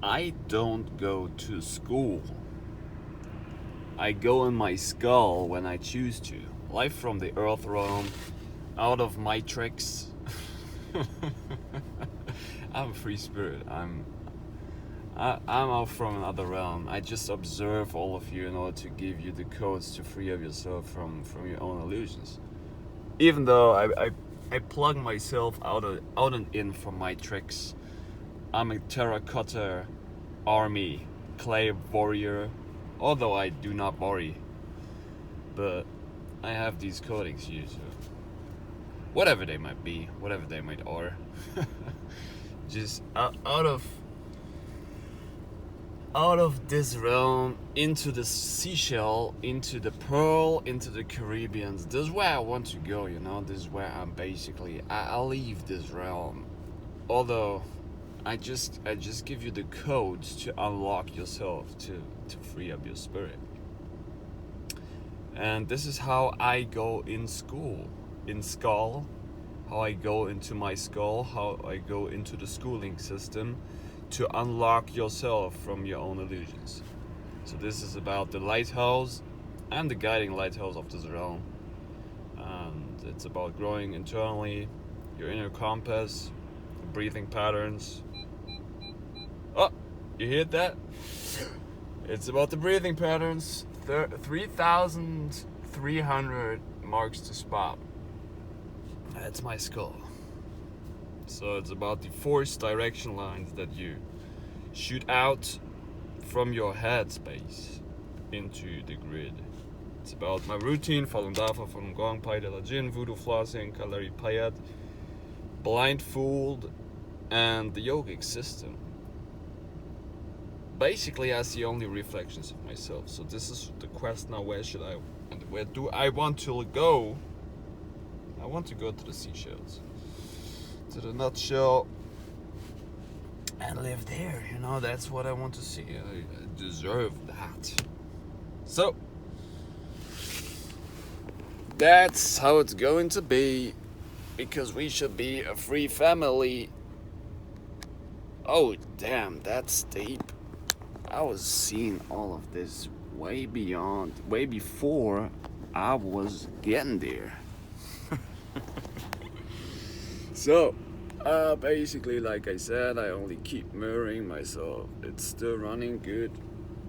I don't go to school. I go in my skull when I choose to. Life from the earth realm, out of matrix. I'm a free spirit. I'm out from another realm. I just observe all of you in order to give you the codes to free up yourself from your own illusions. Even though I plug myself out and in from my tricks. I'm a terracotta army clay warrior, although I do not worry. But I have these codings here, so whatever they might be, whatever they might are. Just out of this realm, into the seashell, into the pearl, into the Caribbean. This is where I want to go, this is where I'm basically, I'll leave this realm. Although, I just give you the codes to unlock yourself, to free up your spirit. And this is how I go in school, in skull, how I go into my skull, how I go into the schooling system, to unlock yourself from your own illusions. So this is about the lighthouse. I'm the guiding lighthouse of this realm. And it's about growing internally, your inner compass, breathing patterns. Oh, you heard that? It's about the breathing patterns. 3,300 marks to spot. That's my skull. So it's about the force direction lines that you shoot out from your head space into the grid. It's about my routine, Falun Dafa, Falun Gong, Pai de la Jin, Voodoo flossing, Kalari Payat, blindfold, and the yogic system. Basically, I see only reflections of myself. So this is the quest now. Where do I want to go? I want to go to the seashells, to the nutshell, and live there. That's what I want to see. I deserve that. So that's how it's going to be, because we should be a free family. Oh damn, that's deep. I was seeing all of this way before I was getting there. So, basically, like I said, I only keep mirroring myself. It's still running good.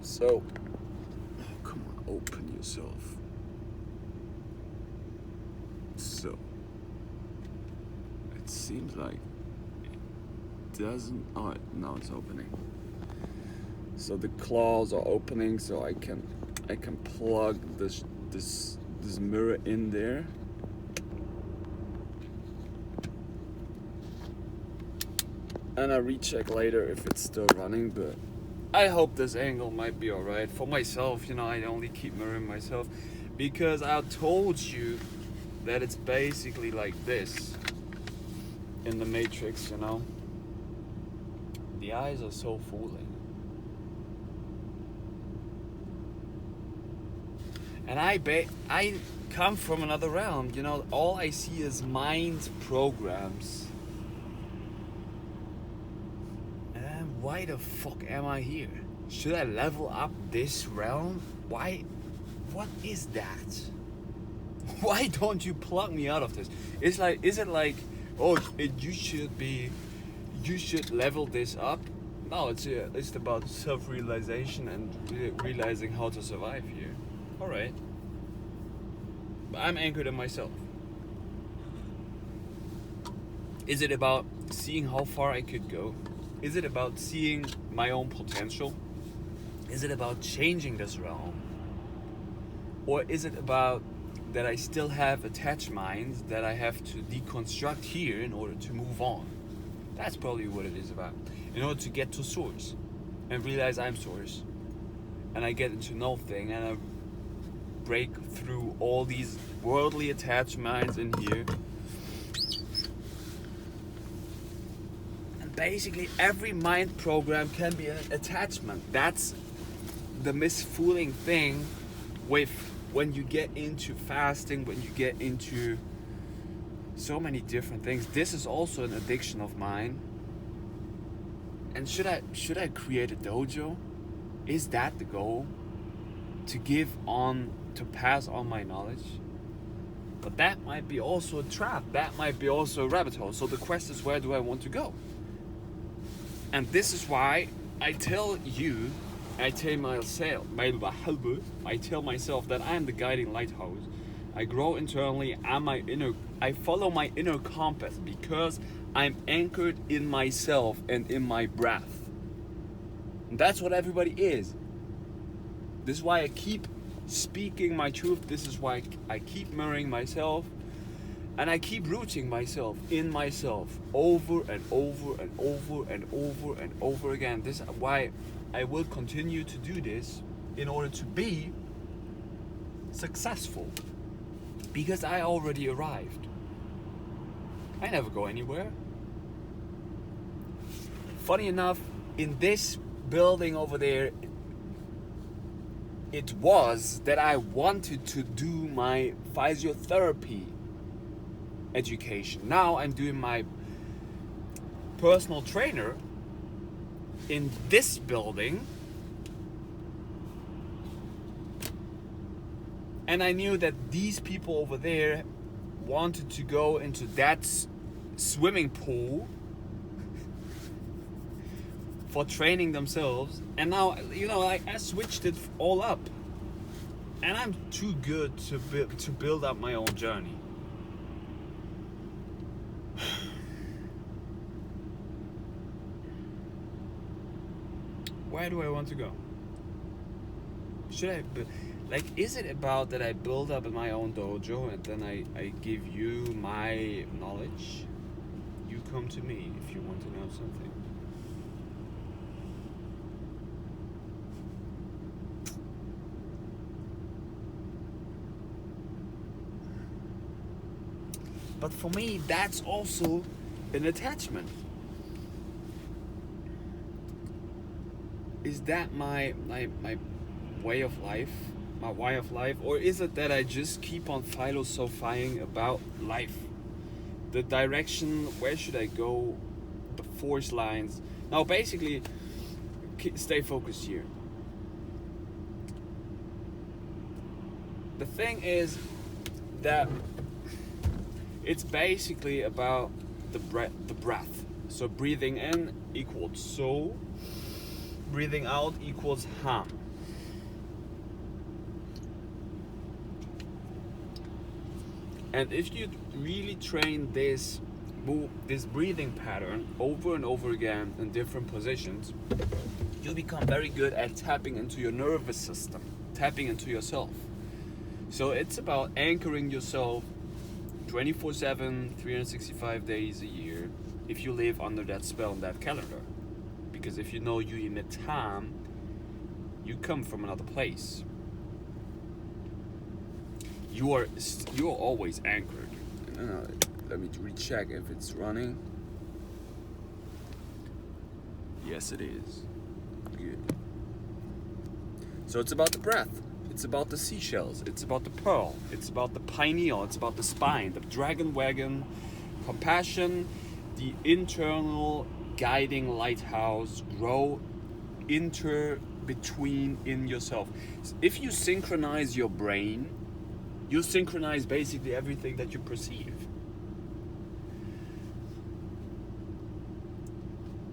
So, come on, open yourself. So, it seems like it doesn't. Oh, now it's opening. So the claws are opening, so I can plug this mirror in there. And I recheck later if it's still running, but I hope this angle might be alright. For myself, I only keep mirroring myself because I told you that it's basically like this in the Matrix, The eyes are so fooling. And I come from another realm, all I see is mind programs. And why the fuck am I here? Should I level up this realm? Why? What is that? Why don't you plug me out of this? Is it like, oh, you should level this up? No, it's about self-realization and realizing how to survive here. Alright. But I'm anchored in myself. Is it about seeing how far I could go? Is it about seeing my own potential? Is it about changing this realm? Or is it about that I still have attached minds that I have to deconstruct here in order to move on? That's probably what it is about. In order to get to source and realize I'm source. And I get into nothing and I break through all these worldly attached minds in here. And basically every mind program can be an attachment. That's the misfooling thing with when you get into fasting, when you get into so many different things. This is also an addiction of mine. And should I create a dojo? Is that the goal? To pass on my knowledge? But that might be also a trap. That might be also a rabbit hole. So the question is, where do I want to go? And this is why I tell myself that I am the guiding lighthouse. I grow internally. I follow my inner compass because I'm anchored in myself and in my breath. And that's what everybody is. This is why I keep speaking my truth. This is why I keep mirroring myself. And I keep rooting myself in myself over and over and over and over and over again. This is why I will continue to do this in order to be successful. Because I already arrived. I never go anywhere. Funny enough, in this building over there, it was that I wanted to do my physiotherapy education. Now I'm doing my personal trainer in this building. And I knew that these people over there wanted to go into that swimming pool for training themselves. And now, I switched it all up. And I'm too good to build up my own journey. Where do I want to go? Is it about that I build up my own dojo and then I give you my knowledge? You come to me if you want to know something. But for me, that's also an attachment. Is that my way of life? My way of life? Or is it that I just keep on philosophizing about life? The direction, where should I go? The force lines. Now basically, stay focused here. The thing is that it's basically about the breath. So breathing in equals so, breathing out equals ham. And if you really train this breathing pattern over and over again in different positions, you'll become very good at tapping into your nervous system, tapping into yourself. So it's about anchoring yourself 24/7, 365 days a year, if you live under that spell and that calendar. Because if you know you emit time, you come from another place. You are always anchored. Let me recheck if it's running. Yes, it is. Good. So it's about the breath. It's about the seashells. It's about the pearl. It's about the pineal. It's about the spine, the dragon wagon, compassion, the internal guiding lighthouse, grow between in yourself. If you synchronize your brain, you synchronize basically everything that you perceive.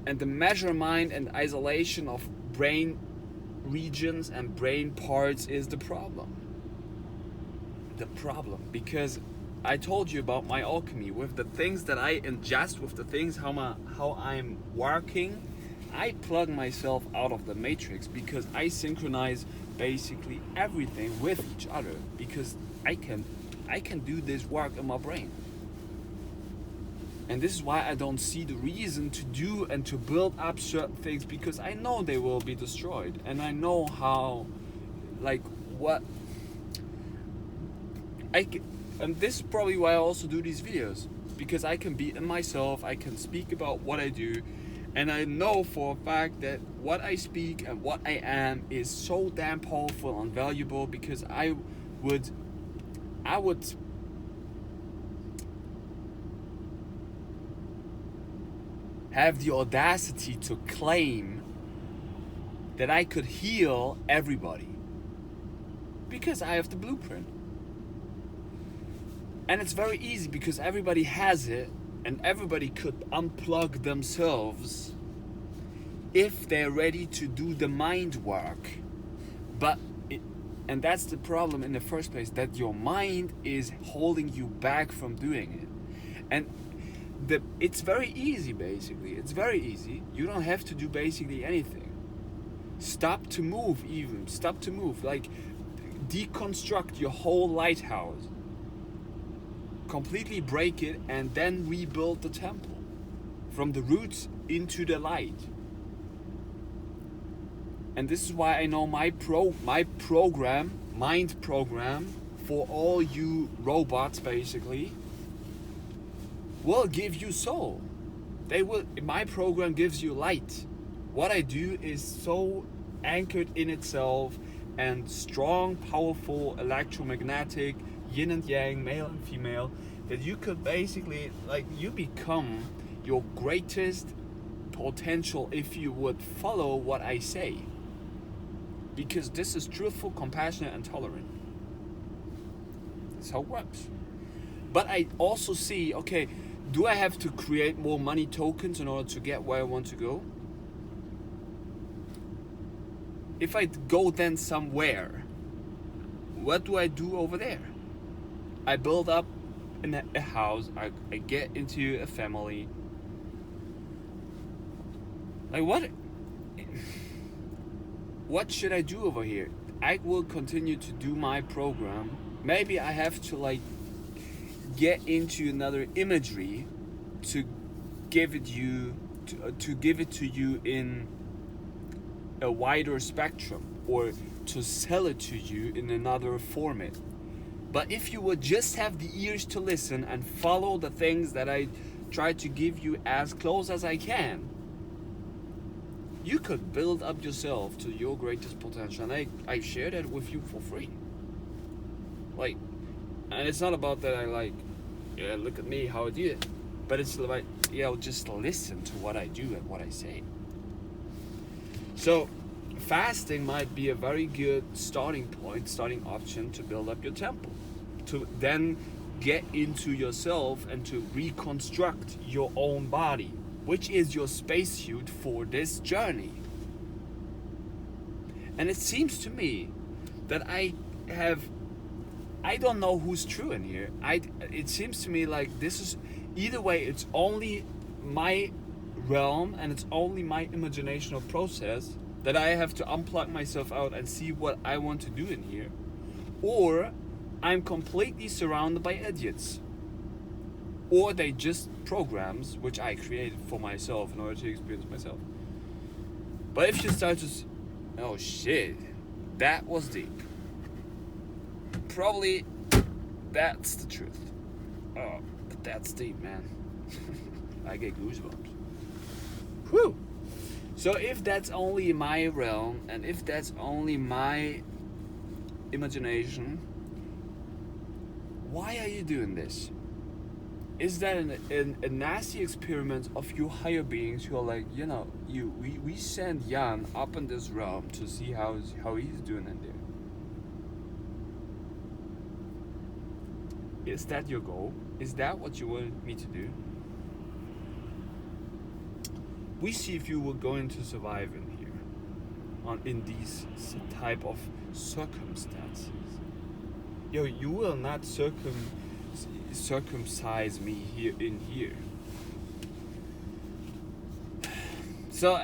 And the measure mind and isolation of brain regions and brain parts is the problem. Because I told you about my alchemy with the things that I ingest, with the things how I'm working. I plug myself out of the matrix because I synchronize basically everything with each other, because I can do this work in my brain. And this is why I don't see the reason to do and to build up certain things, because I know they will be destroyed. And I know and this is probably why I also do these videos, because I can be in myself, I can speak about what I do, and I know for a fact that what I speak and what I am is so damn powerful and valuable, because I would have the audacity to claim that I could heal everybody because I have the blueprint. And it's very easy because everybody has it, and everybody could unplug themselves if they're ready to do the mind work. And that's the problem in the first place, that your mind is holding you back from doing it. And it's very easy, basically. It's very easy. You don't have to do basically anything. Stop to move even. Stop to move. Like, deconstruct your whole lighthouse. Completely break it and then rebuild the temple. From the roots into the light. And this is why I know my program, mind program, for all you robots basically, will give you soul. My program gives you light. What I do is so anchored in itself and strong, powerful, electromagnetic, yin and yang, male and female, that you could basically, like, you become your greatest potential if you would follow what I say. Because this is truthful, compassionate, and tolerant. That's how it works. But I also see, okay, do I have to create more money tokens in order to get where I want to go? If I go then somewhere, what do I do over there? I build up a house, I get into a family. Like, what should I do over here? I will continue to do my program. Maybe I have to, like, get into another imagery to give it to you in a wider spectrum, or to sell it to you in another format. But if you would just have the ears to listen and follow the things that I try to give you as close as I can, you could build up yourself to your greatest potential. And I share that with you for free. Like, and it's not about that I like, yeah, look at me, how I do it. But it's like, yeah, just listen to what I do and what I say. So, fasting might be a very good starting option to build up your temple. To then get into yourself and to reconstruct your own body, which is your spacesuit for this journey. And it seems to me that I don't know who's true in here. It seems to me like this is, either way, it's only my realm and it's only my imaginational process that I have to unplug myself out and see what I want to do in here. Or I'm completely surrounded by idiots. Or they just programs which I created for myself in order to experience myself. But if you start to oh shit, that was deep. Probably that's the truth. Oh, but that's deep, man. I get goosebumps. Whew. So if that's only my realm, and if that's only my imagination, why are you doing this? Is that a nasty experiment of your higher beings who are like, you know, we send Jan up in this realm to see how he's doing in there? Is that your goal? Is that what you want me to do? We see if you were going to survive in here, in these type of circumstances. Yo, you will not circumcise me here in here. So,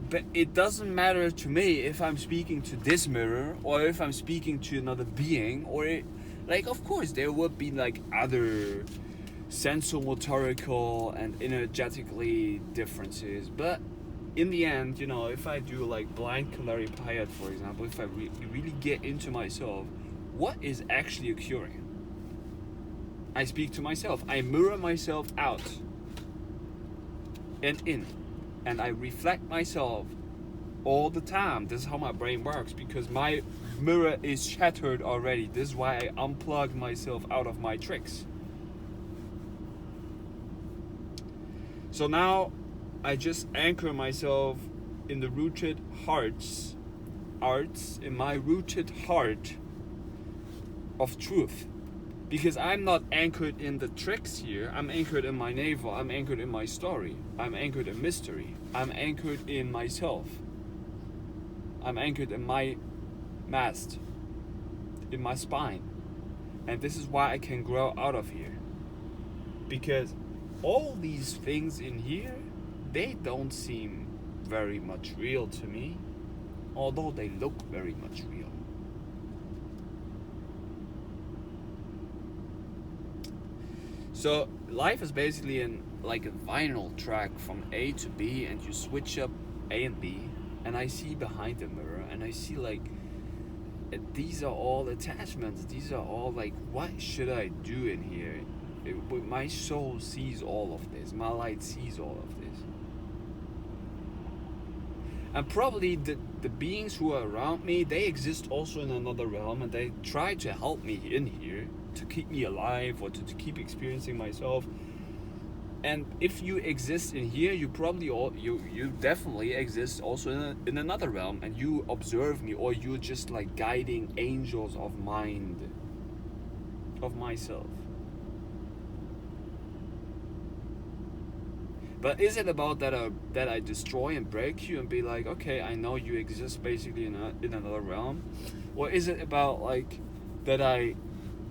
but it doesn't matter to me if I'm speaking to this mirror or if I'm speaking to another being, or like, of course there would be like other sensomotorical and energetically differences, but in the end, you know, if I do like blind Kalari-Payat, for example, if I really get into myself, what is actually occurring? I speak to myself, I mirror myself out and in, and I reflect myself all the time. This is how my brain works, because my mirror is shattered already. This is why I unplug myself out of my tricks. So now I just anchor myself in the rooted in my rooted heart of truth. Because I'm not anchored in the tricks here. I'm anchored in my navel. I'm anchored in my story. I'm anchored in mystery. I'm anchored in myself. I'm anchored in my mast, in my spine. And this is why I can grow out of here. Because all these things in here, they don't seem very much real to me, although they look very much real. So life is basically like a vinyl track from A to B, and you switch up A and B, and I see behind the mirror, and I see like these are all attachments. These are all like, what should I do in here? My soul sees all of this. My light sees all of this. And probably the beings who are around me, they exist also in another realm, and they try to help me in here to keep me alive or to keep experiencing myself. And if you exist in here, you probably you definitely exist also in another realm, and you observe me, or you're just like guiding angels of mind of myself. But is it about that I destroy and break you and be like, okay, I know you exist basically in another realm? Or is it about like that I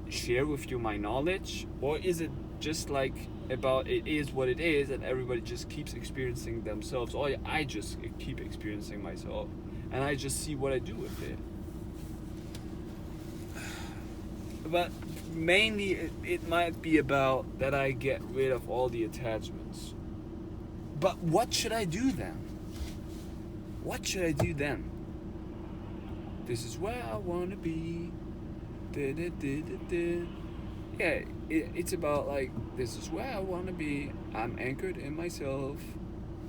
share with you my knowledge? Or is it just like about it is what it is and everybody just keeps experiencing themselves, or I just keep experiencing myself and I just see what I do with it? But mainly it might be about that I get rid of all the attachments. But what should I do then? What should I do then? This is where I want to be. Yeah, it's about like, this is where I want to be. I'm anchored in myself.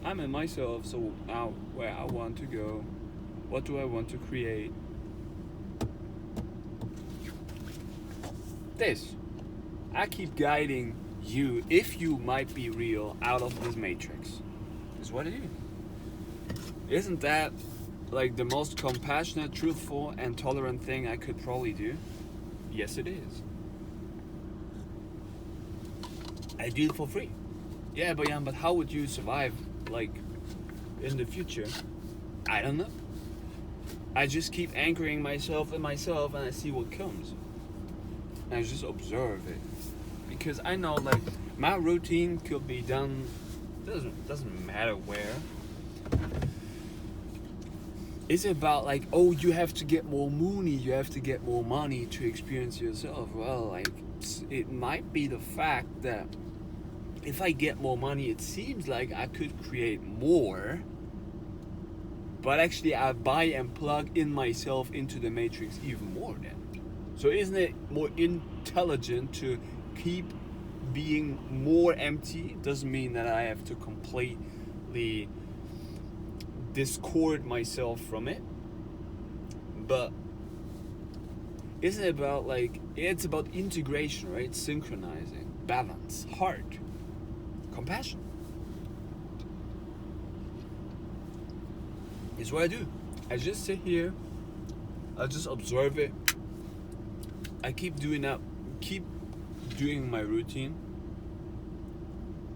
I'm in myself, so now where I want to go. What do I want to create? This. I keep guiding you, if you might be real, out of this matrix. Is what it is. Isn't that like the most compassionate, truthful, and tolerant thing I could probably do? Yes, it is. I do it for free. Yeah, but how would you survive, like, in the future? I don't know. I just keep anchoring myself in myself, and I see what comes. And I just observe it. Because I know, like, my routine could be done, doesn't matter where. Is it about like, oh, you have to get more money, you have to get more money to experience yourself? Well, like, it might be the fact that if I get more money, it seems like I could create more, but actually I buy and plug in myself into the matrix even more then. So isn't it more intelligent to keep being more empty? Doesn't mean that I have to completely discord myself from it, but isn't it about like, it's about integration, right? Synchronizing, balance, heart, compassion. It's what I do. I just sit here, I just observe it. I keep doing my routine.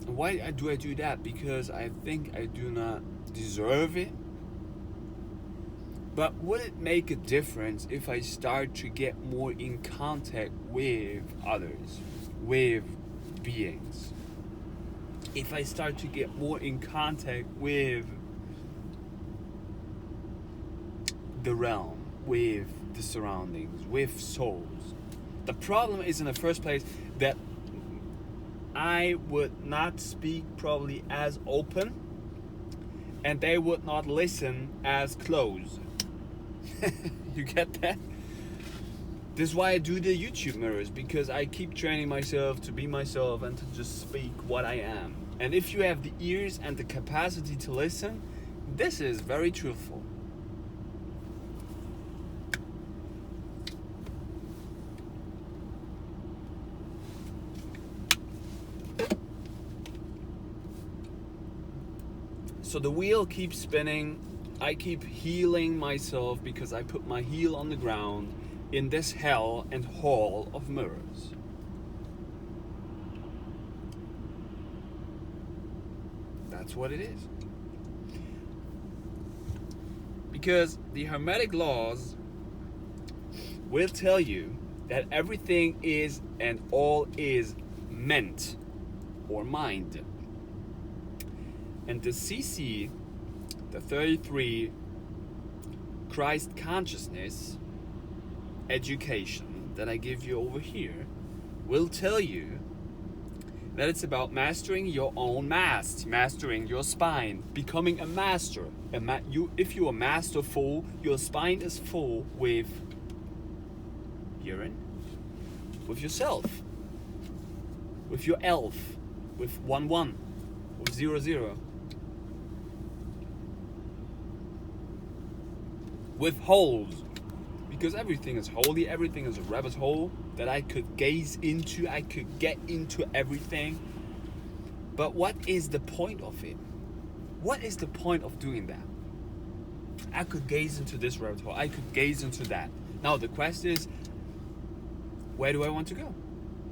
Why do I do that? Because I think I do not deserve it. But would it make a difference if I start to get more in contact with others, with beings? If I start to get more in contact with the realm, with the surroundings, with souls? The problem is, in the first place, that I would not speak probably as open, and they would not listen as close. You get that? This is why I do the YouTube mirrors, because I keep training myself to be myself and to just speak what I am. And if you have the ears and the capacity to listen, this is very truthful. So the wheel keeps spinning. I keep healing myself because I put my heel on the ground in this hell and hall of mirrors. That's what it is. Because the Hermetic laws will tell you that everything is and all is meant or mind. And the CC, the 33 Christ consciousness education that I give you over here will tell you that it's about mastering your own mast, mastering your spine, becoming a master. If you are masterful, your spine is full with urine, with yourself, with your elf, with 1-1, with 0-0, with holes, because everything is holy, everything is a rabbit hole that I could gaze into, I could get into everything. But what is the point of it? What is the point of doing that? I could gaze into this rabbit hole, I could gaze into that. Now the question is, where do I want to go?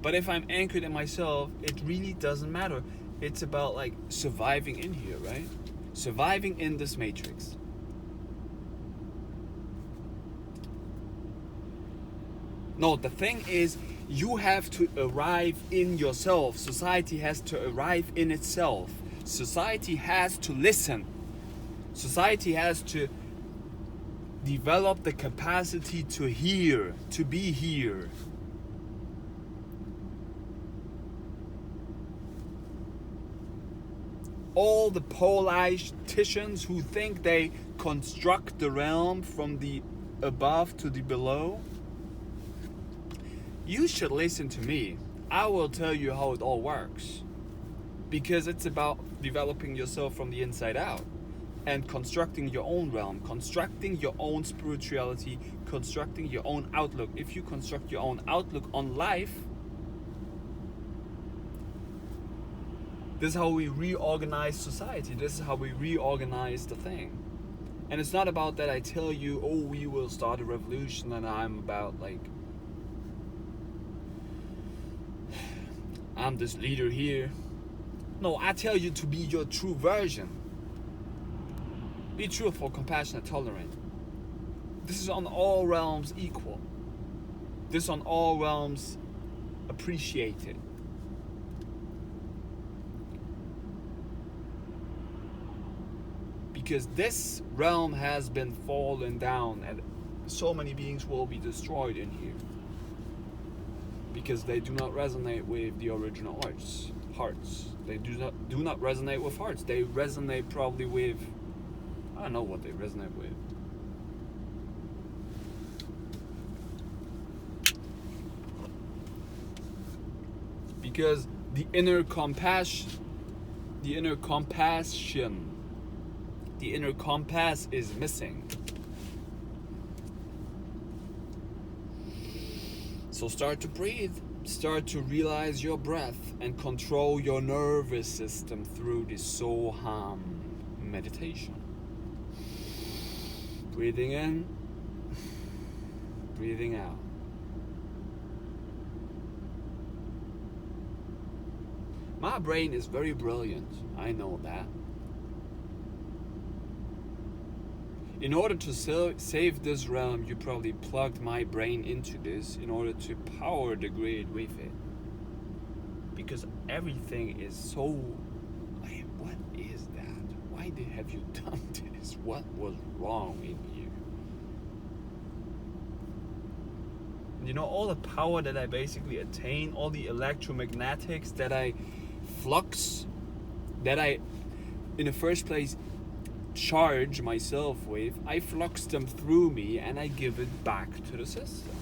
But if I'm anchored in myself, it really doesn't matter. It's about like surviving in here, right? Surviving in this matrix. No, the thing is, you have to arrive in yourself. Society has to arrive in itself. Society has to listen. Society has to develop the capacity to hear, to be here. All the politicians who think they construct the realm from the above to the below, you should listen to me. I will tell you how it all works. Because it's about developing yourself from the inside out and constructing your own realm, constructing your own spirituality, constructing your own outlook. If you construct your own outlook on life, this is how we reorganize society. This is how we reorganize the thing. And it's not about that I tell you, oh, we will start a revolution, and I'm about like, I'm this leader here. No, I tell you to be your true version. Be truthful, compassionate, tolerant. This is on all realms equal. This on all realms appreciated. Because this realm has been fallen down and so many beings will be destroyed in here. Because they do not resonate with the original hearts. They do not resonate with hearts. They resonate probably with, I don't know what they resonate with. Because the inner compassion, the inner compass is missing. So start to breathe, start to realize your breath and control your nervous system through the Soham meditation. Breathing in, breathing out. My brain is very brilliant, I know that. In order to save this realm, you probably plugged my brain into this in order to power the grid with it. Because everything is so... what is that? Why have you done this? What was wrong in you? You know, all the power that I basically attain, all the electromagnetics that I flux, that I, in the first place, charge myself with, I flux them through me and I give it back to the system.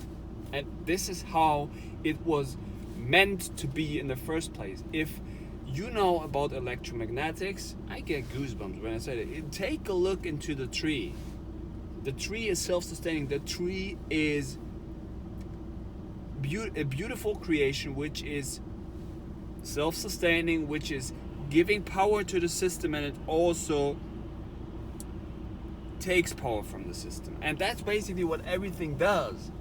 And this is how it was meant to be in the first place. If you know about electromagnetics, I get goosebumps when I say it. Take a look into the tree. The tree is self-sustaining. The tree is a beautiful creation which is self-sustaining, which is giving power to the system, and it also takes power from the system. And that's basically what everything does.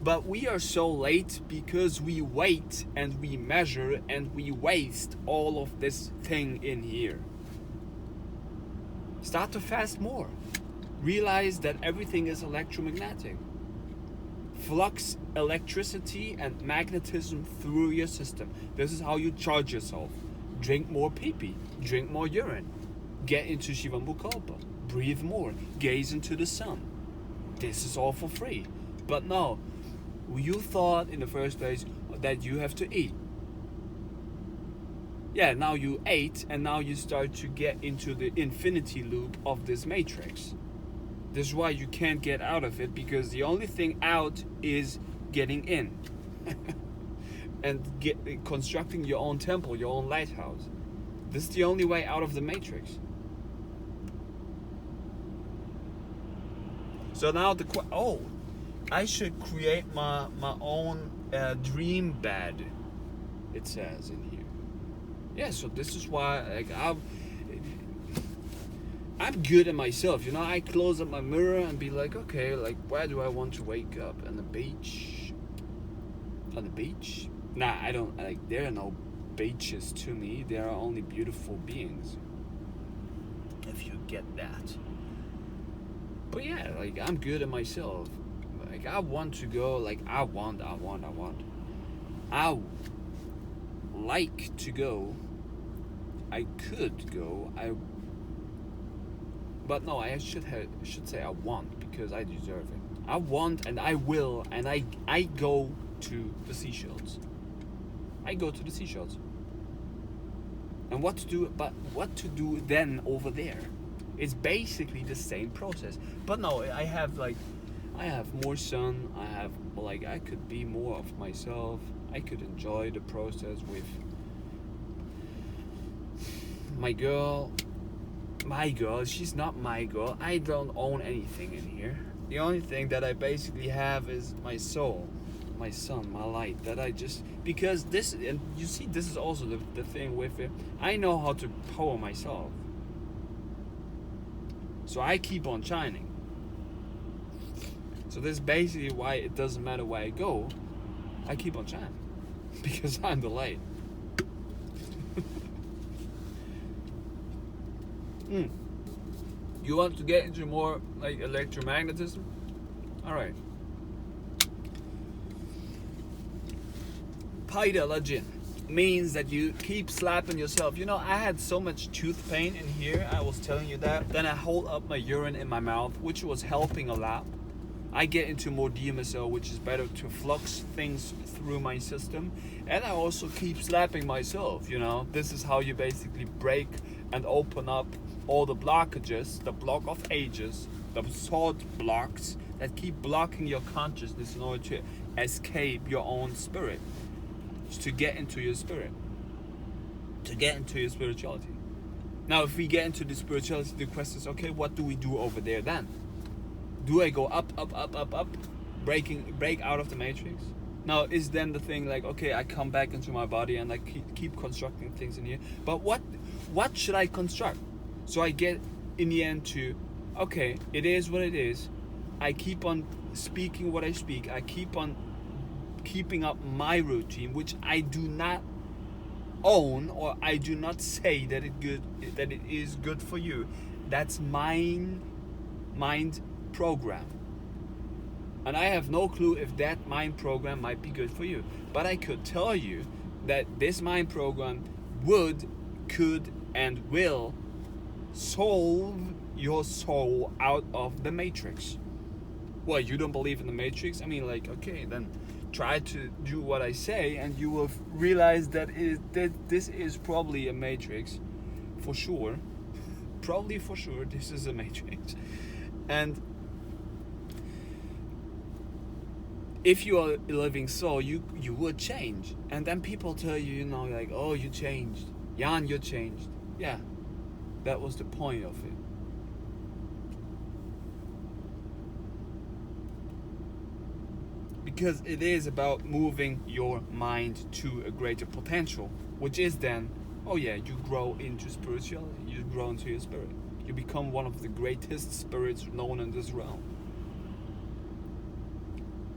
But we are so late because we wait and we measure and we waste all of this thing in here. Start to fast more. Realize that everything is electromagnetic. Flux electricity and magnetism through your system. This is how you charge yourself. Drink more pee-pee. Drink more urine. Get into Shivambukalpa. Breathe more. Gaze into the sun. This is all for free. But no, you thought in the first place that you have to eat. Yeah, now you ate and now you start to get into the infinity loop of this matrix. This is why you can't get out of it, because the only thing out is getting in. And constructing your own temple, your own lighthouse. This is the only way out of the matrix. So now I should create my own dream bed, it says in here. Yeah, so this is why I'm good at myself, you know. I close up my mirror and be like, okay, like, where do I want to wake up? On the beach? On the beach? Nah, I don't, like, there are no beaches to me. There are only beautiful beings. If you get that. But yeah, like, I'm good at myself. Like, I want to go, like, I like to go. I could go. But no, I should say I want, because I deserve it. I want and I will, and I go to the seashells. I go to the seashells. And what to do then over there? It's basically the same process. But no, I have more sun. I could be more of myself. I could enjoy the process with my girl. My girl, she's not my girl. I don't own anything in here. The only thing that I basically have is my soul, my sun, my light. That I just, because this, and you see, this is also the thing with it. I know how to power myself. So I keep on shining. So this is basically why it doesn't matter where I go. I keep on shining. Because I'm the light. You want to get into more like electromagnetism? Alright. Paidalajin means that you keep slapping yourself. You know, I had so much tooth pain in here, I was telling you that. Then I hold up my urine in my mouth, which was helping a lot. I get into more DMSO, which is better to flux things through my system. And I also keep slapping myself, you know. This is how you basically break and open up all the blockages, the block of ages, the salt blocks that keep blocking your consciousness in order to escape your own spirit, to get into your spirit, to get into your spirituality. Now, if we get into the spirituality, the question is, okay, what do we do over there then? Do I go up, break out of the matrix? Now, is then the thing like, okay, I come back into my body and I keep constructing things in here. But what should I construct? So I get in the end to, okay, it is what it is. I keep on speaking what I speak. I keep on keeping up my routine, which I do not own, or I do not say that it is good for you. That's mind program. And I have no clue if that mind program might be good for you. But I could tell you that this mind program could, and will solve your soul out of the matrix. Well, you don't believe in the matrix? I mean, like, okay, then try to do what I say and you will realize that this is probably a matrix. For sure. Probably for sure this is a matrix. And if you are a living soul, you would change. And then people tell you, you know, like, oh, you changed. Jan, you changed. Yeah, that was the point of it. Because it is about moving your mind to a greater potential, which is then, oh yeah, you grow into spirituality, you grow into your spirit, You become one of the greatest spirits known in this realm.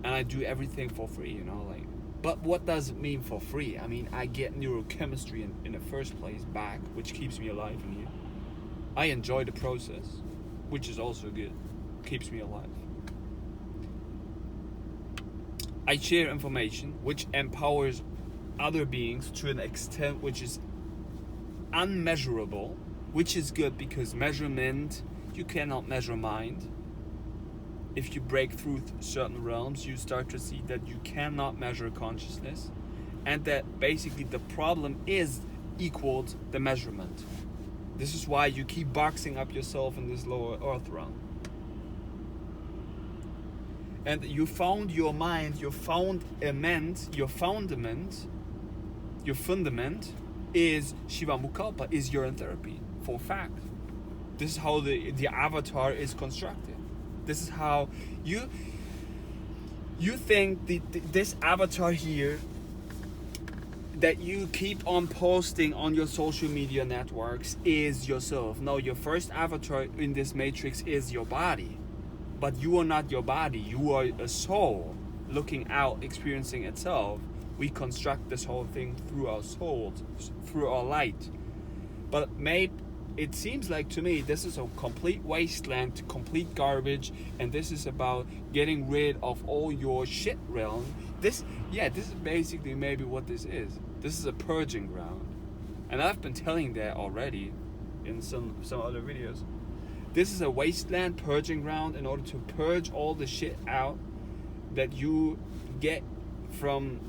And I do everything for free, you know, like. But what does it mean for free? I mean, I get neurochemistry in the first place back, which keeps me alive in here. I enjoy the process, which is also good. Keeps me alive. I share information which empowers other beings to an extent which is unmeasurable, which is good because measurement, you cannot measure mind. If you break through certain realms, you start to see that you cannot measure consciousness, and that basically the problem is equaled the measurement. This is why you keep boxing up yourself in this lower earth realm. And you found your mind, your fundament is Shiva Mukalpa, is your therapy, for fact. This is how the avatar is constructed. This is how you think this avatar here that you keep on posting on your social media networks is yourself. No, your first avatar in this matrix is your body. But you are not your body. You are a soul looking out, experiencing itself. We construct this whole thing through our soul, through our light. But it seems like to me this is a complete wasteland, complete garbage, and this is about getting rid of all your shit realm. This is basically maybe what this is. This is a purging ground. And I've been telling that already in some other videos. This is a wasteland purging ground in order to purge all the shit out that you get from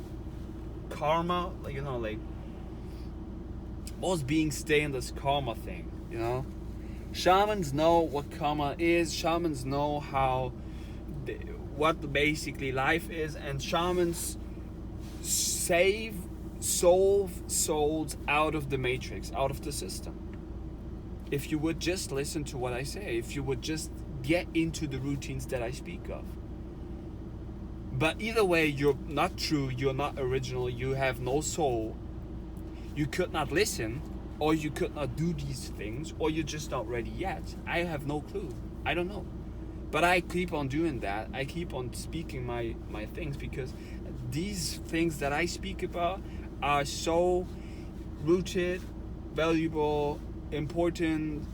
karma, like, you know, like most beings stay in this karma thing, you know. Shamans know what karma is. Shamans know what basically life is, and shamans solve souls out of the matrix, out of the system. If you would just listen to what I say, if you would just get into the routines that I speak of. But either way, you're not true, you're not original, you have no soul. You could not listen, or you could not do these things, or you're just not ready yet. I have no clue. I don't know. But I keep on doing that. I keep on speaking my things, because these things that I speak about are so rooted, valuable, important,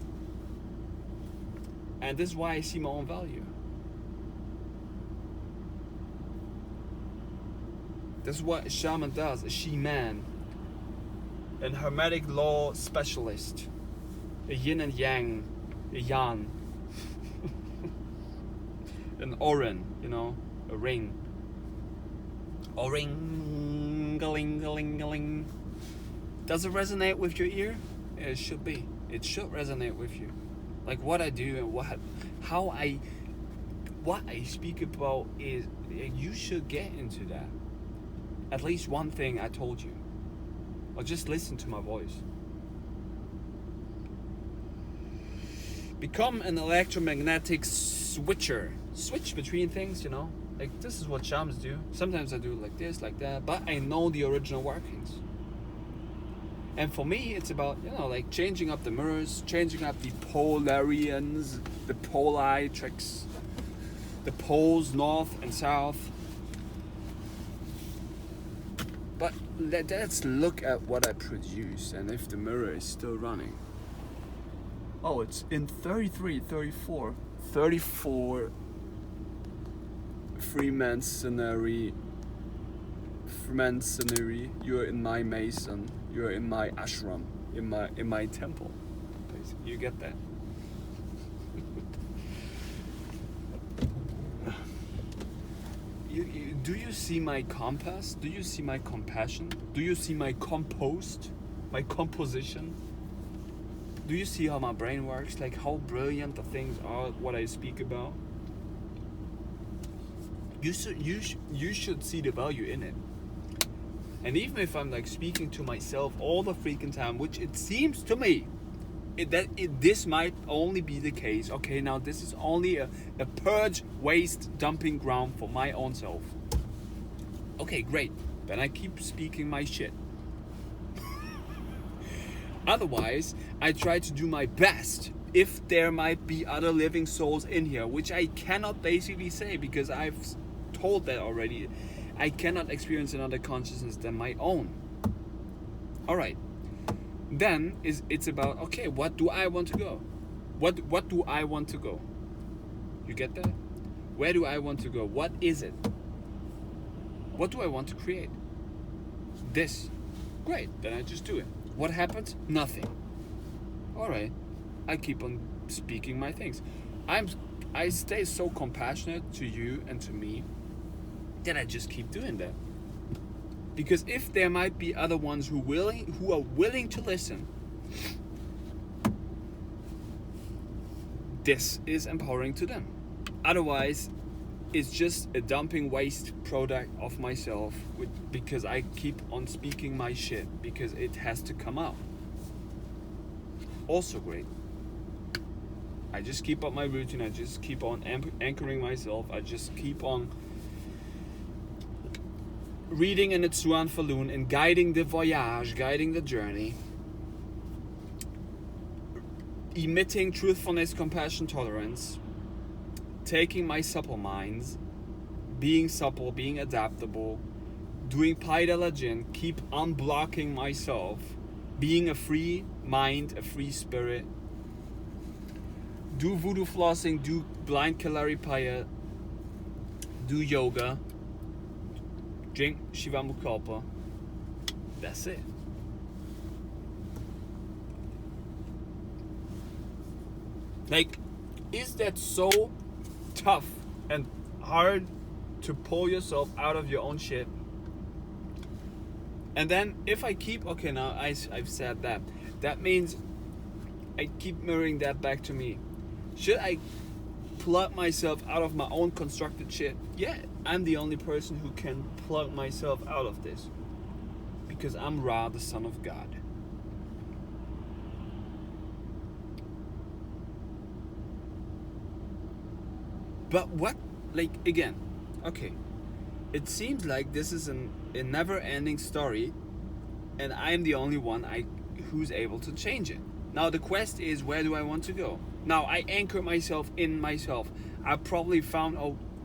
and this is why I see my own value. This is what a shaman does, a she-man, an hermetic law specialist, a yin and yang, a yan, an oren, you know, a ring. O-ring-a-ling-a-ling-a-ling. Does it resonate with your ear? It should be. It should resonate with you. Like what I do and what I speak about is, you should get into that. At least one thing I told you. Or just listen to my voice. Become an electromagnetic switcher. Switch between things, you know. Like this is what shamans do. Sometimes I do like this, like that, but I know the original workings. And for me, it's about, you know, like changing up the mirrors, changing up the polarians, the politrix, the poles, north and south. But let's look at what I produce and if the mirror is still running. Oh, it's in 34 Freemasonry. You're in my mason. You're in my ashram, in my temple. You get that? Do you see my compass? Do you see my compassion? Do you see my composition? Do you see how my brain works? Like how brilliant the things are, what I speak about? You should see the value in it. And even if I'm like speaking to myself all the freaking time, which it seems to me this might only be the case. Okay, now this is only a purge, waste, dumping ground for my own self. Okay, great. Then I keep speaking my shit. Otherwise, I try to do my best if there might be other living souls in here, which I cannot basically say because I've told that already. I cannot experience another consciousness than my own. All right. Then it's about, okay, what do I want to go? What do I want to go? You get that? Where do I want to go? What is it? What do I want to create? This. Great, then I just do it. What happens? Nothing. All right. I keep on speaking my things. I stay so compassionate to you and to me that I just keep doing that. Because if there might be other ones who are willing to listen, this is empowering to them. Otherwise, it's just a dumping waste product of myself because I keep on speaking my shit because it has to come out. Also great. I just keep up my routine. I just keep on anchoring myself. I just keep on reading in the Tsuan Falun and guiding the voyage, guiding the journey. Emitting truthfulness, compassion, tolerance. Taking my supple minds. Being supple, being adaptable. Doing Pai De La Jin. Keep unblocking myself. Being a free mind, a free spirit. Do voodoo flossing, do blind Kalaripaya, do yoga, drink Shivamukalpa. That's it. Like, is that so tough and hard to pull yourself out of your own shit? And then if I keep, okay, now I've said that. That means I keep mirroring that back to me. Should I plug myself out of my own constructed shit? Yeah, I'm the only person who can plug myself out of this. Because I'm Ra, the Son of God. But what, like, again, okay. It seems like this is a never-ending story, and I'm the only one who's able to change it. Now the quest is, where do I want to go? Now I anchor myself in myself. I probably found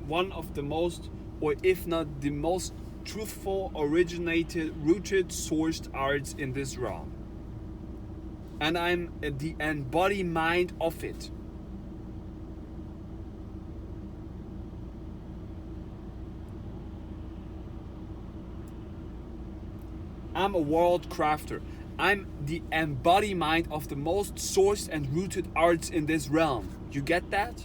one of the most, or if not the most truthful, originated, rooted, sourced arts in this realm. And I'm the embodied mind of it. I'm a world crafter. I'm the embodied mind of the most sourced and rooted arts in this realm. You get that?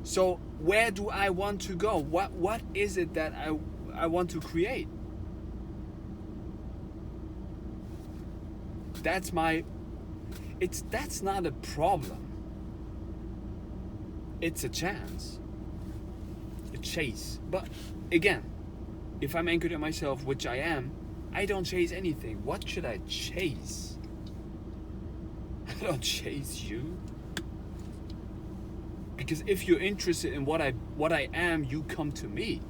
So where do I want to go? What is it that I want to create? That's not a problem. It's a chance. A chase. But again, if I'm anchored in myself, which I am, I don't chase anything. What should I chase? I don't chase you. Because if you're interested in what I am, you come to me.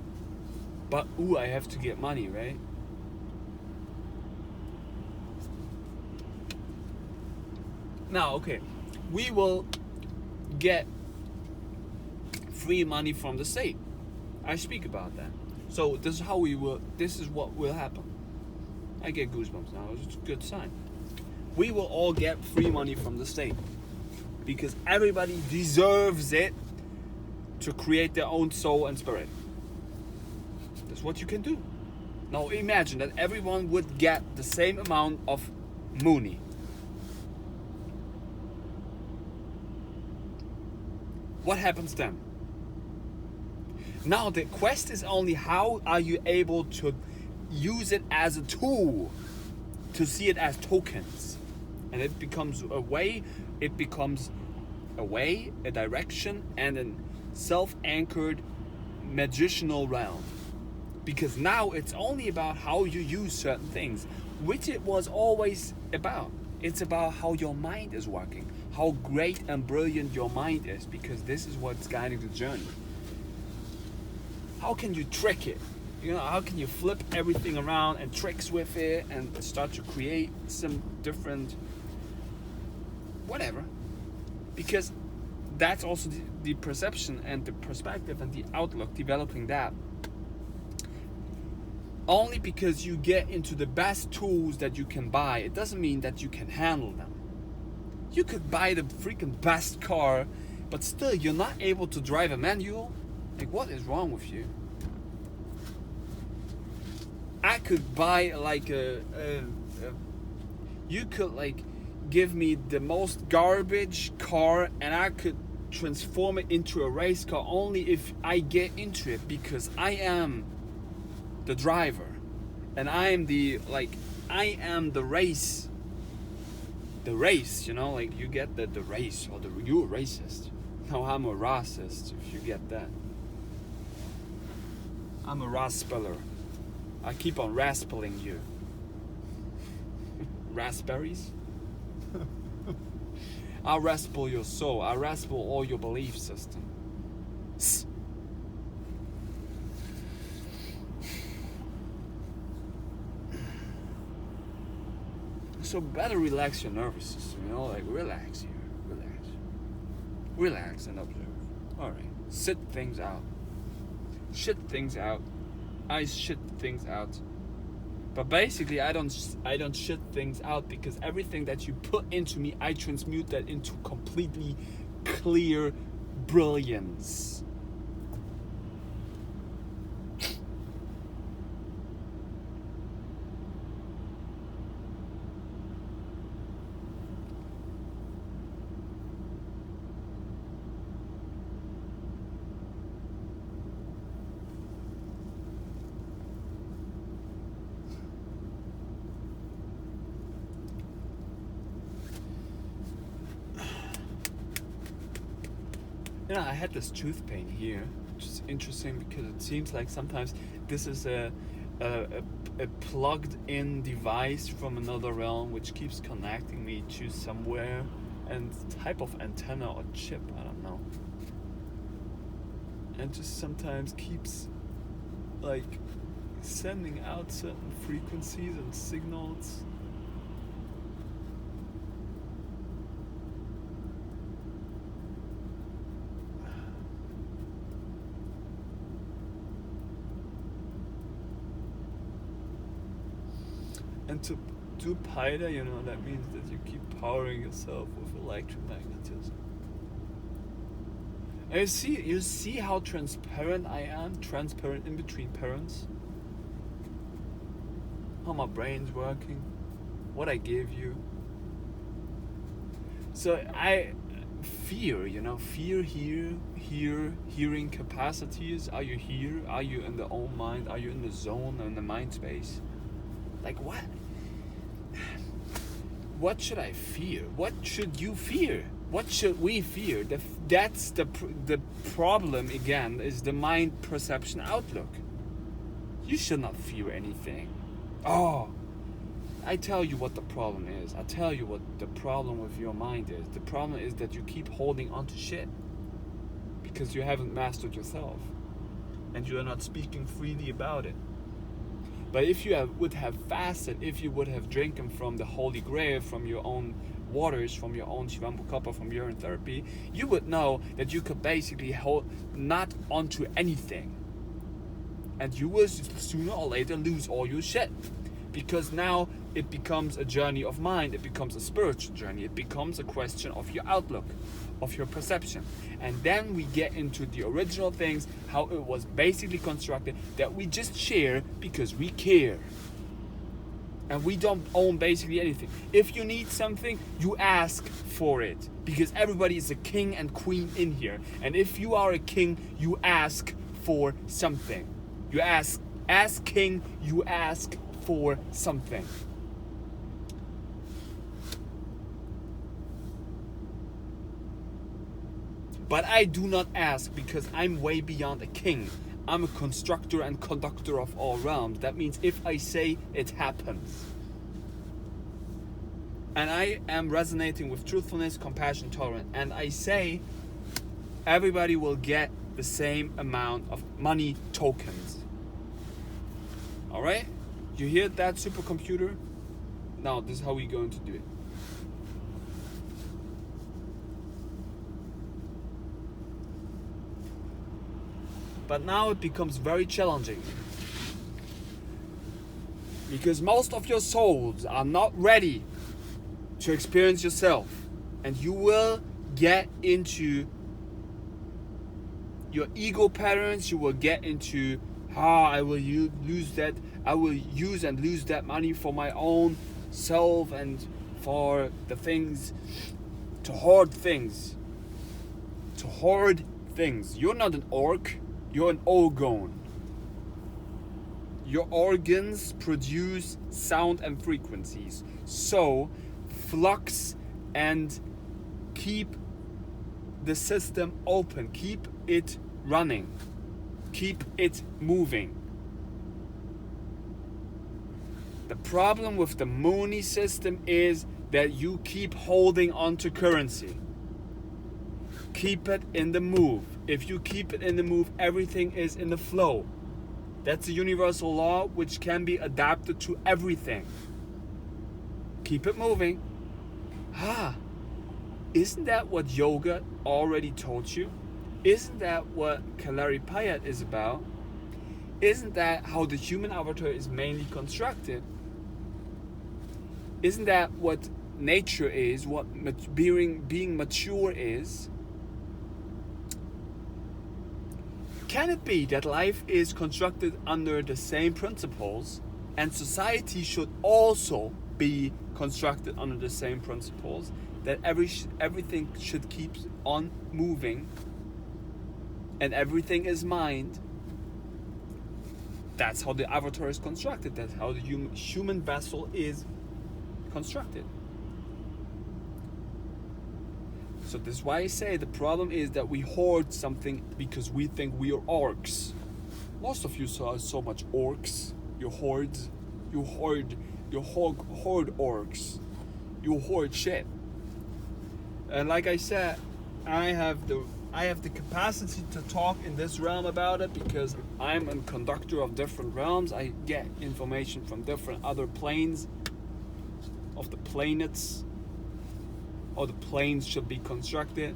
But I have to get money, right? Now, okay, we will get free money from the state. I speak about that. So this is what will happen. I get goosebumps now. It's a good sign. We will all get free money from the state because everybody deserves it to create their own soul and spirit. That's what you can do. Now imagine that everyone would get the same amount of money. What happens then? Now the quest is only how are you able to use it as a tool, to see it as tokens, and it becomes a way, a direction, and a self-anchored magical realm. Because now it's only about how you use certain things, which it was always about. It's about how your mind is working, how great and brilliant your mind is, because this is what's guiding the journey. How can you trick it? You know, how can you flip everything around and tricks with it and start to create some different whatever. Because that's also the perception and the perspective and the outlook, developing that. Only because you get into the best tools that you can buy, it doesn't mean that you can handle them. You could buy the freaking best car, but still you're not able to drive a manual. Like, what is wrong with you? I could buy like you could like give me the most garbage car and I could transform it into a race car only if I get into it, because I am the driver and I am the race. The race, you know, like you get the race, or you're a racist. No, I'm a racist, if you get that. I'm a raspeller. I keep on raspeling you. Raspberries? I'll rasple your soul. I'll rasple all your belief system. So better relax your nervous system, you know, like relax here, relax. Relax and observe. Alright, sit things out. Shit things out. I shit things out. But basically I don't shit things out, because everything that you put into me, I transmute that into completely clear brilliance. You know, I had this tooth pain here, which is interesting because it seems like sometimes this is a plugged-in device from another realm which keeps connecting me to somewhere, and type of antenna or chip, I don't know. And just sometimes keeps like sending out certain frequencies and signals. And to do Paida, you know, that means that you keep powering yourself with electromagnetism. And you see how transparent I am? Transparent in between parents? How my brain's working? What I gave you? So I fear, you know, fear here, hearing capacities. Are you here? Are you in the own mind? Are you in the zone, in the mind space? Like what? What should I fear? What should you fear? What should we fear? That's the problem again, is the mind perception outlook. You should not fear anything. Oh, I tell you what the problem is. I tell you what the problem with your mind is. The problem is that you keep holding on to shit because you haven't mastered yourself and you are not speaking freely about it. But if you would have fasted, if you would have drinking from the Holy Grail, from your own waters, from your own Shivambu from urine therapy, you would know that you could basically hold not onto anything. And you will sooner or later lose all your shit. Because now it becomes a journey of mind, it becomes a spiritual journey, it becomes a question of your outlook, of your perception. And then we get into the original things, how it was basically constructed, that we just share because we care. And we don't own basically anything. If you need something, you ask for it. Because everybody is a king and queen in here. And if you are a king, you ask for something. You ask, as king, you ask for something. But I do not ask because I'm way beyond a king. I'm a constructor and conductor of all realms. That means if I say, it happens. And I am resonating with truthfulness, compassion, tolerance. And I say, everybody will get the same amount of money tokens. Alright? You hear that, supercomputer? Now, this is how we're going to do it. But now it becomes very challenging. Because most of your souls are not ready to experience yourself. And you will get into your ego patterns. You will get into, I will lose that. I will use and lose that money for my own self and for the things, to hoard things. To hoard things. You're not an orc, you're an orgone. Your organs produce sound and frequencies. So, flux and keep the system open, keep it running, keep it moving. The problem with the Mooney system is that you keep holding on to currency. Keep it in the move. If you keep it in the move, everything is in the flow. That's a universal law which can be adapted to everything. Keep it moving. Isn't that what yoga already taught you? Isn't that what Kalari Payat is about? Isn't that how the human avatar is mainly constructed? Isn't that what nature is, what being mature is? Can it be that life is constructed under the same principles and society should also be constructed under the same principles, that everything should keep on moving and everything is mind? That's how the avatar is constructed. That's how the human vessel is constructed. So this is why I say the problem is that we hoard something because we think we are orcs. Most of you saw so much orcs. You hoard orcs. You hoard shit. And like I said, I have the capacity to talk in this realm about it because I'm a conductor of different realms. I get information from different other planes of the planets. How the planes should be constructed.